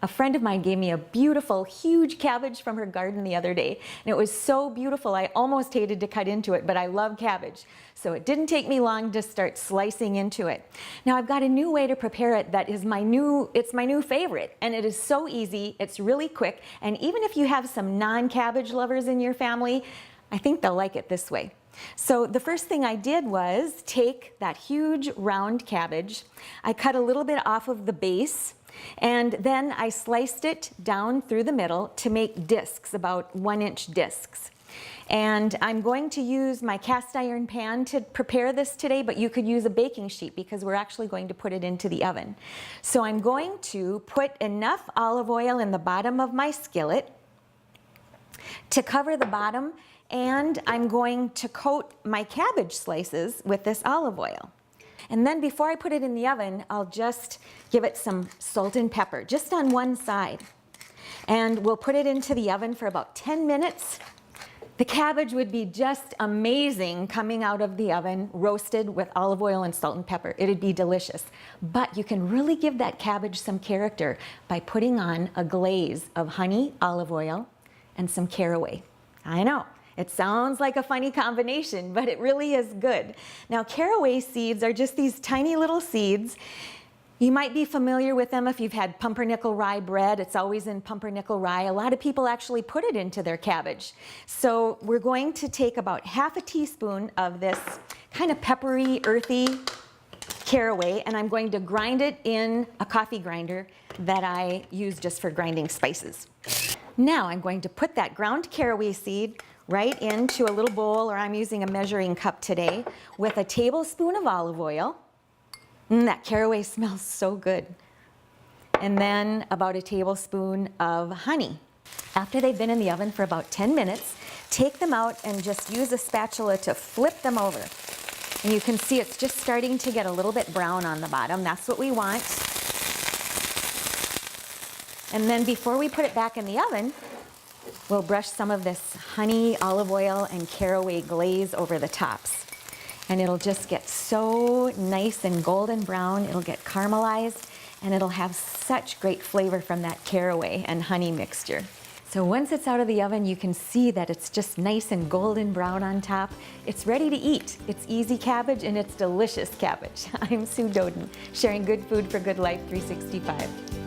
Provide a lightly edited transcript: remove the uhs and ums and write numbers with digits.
A friend of mine gave me a beautiful, huge cabbage from her garden the other day, and it was so beautiful I almost hated to cut into it, but I love cabbage. So it didn't take me long to start slicing into it. Now I've got a new way to prepare it that is it's my new favorite, and it is so easy, it's really quick, and even if you have some non-cabbage lovers in your family, I think they'll like it this way. So the first thing I did was take that huge round cabbage, I cut a little bit off of the base, and then I sliced it down through the middle to make discs, about 1-inch discs. And I'm going to use my cast iron pan to prepare this today, but you could use a baking sheet because we're actually going to put it into the oven. So I'm going to put enough olive oil in the bottom of my skillet to cover the bottom, and I'm going to coat my cabbage slices with this olive oil. And then before I put it in the oven, I'll just give it some salt and pepper, just on one side. And we'll put it into the oven for about 10 minutes. The cabbage would be just amazing coming out of the oven, roasted with olive oil and salt and pepper. It'd be delicious. But you can really give that cabbage some character by putting on a glaze of honey, olive oil, and some caraway. I know. It sounds like a funny combination, but it really is good. Now, caraway seeds are just these tiny little seeds. You might be familiar with them if you've had pumpernickel rye bread. It's always in pumpernickel rye. A lot of people actually put it into their cabbage. So we're going to take about half a teaspoon of this kind of peppery, earthy caraway, and I'm going to grind it in a coffee grinder that I use just for grinding spices. Now I'm going to put that ground caraway seed right into a little bowl, or I'm using a measuring cup today, with a tablespoon of olive oil. That caraway smells so good. And then about a tablespoon of honey. After they've been in the oven for about 10 minutes, take them out and just use a spatula to flip them over. And you can see it's just starting to get a little bit brown on the bottom. That's what we want. And then before we put it back in the oven, we'll brush some of this honey, olive oil, and caraway glaze over the tops. And it'll just get so nice and golden brown. It'll get caramelized, and it'll have such great flavor from that caraway and honey mixture. So once it's out of the oven, you can see that it's just nice and golden brown on top. It's ready to eat. It's easy cabbage, and it's delicious cabbage. I'm Sue Doden, sharing good food for good life 365.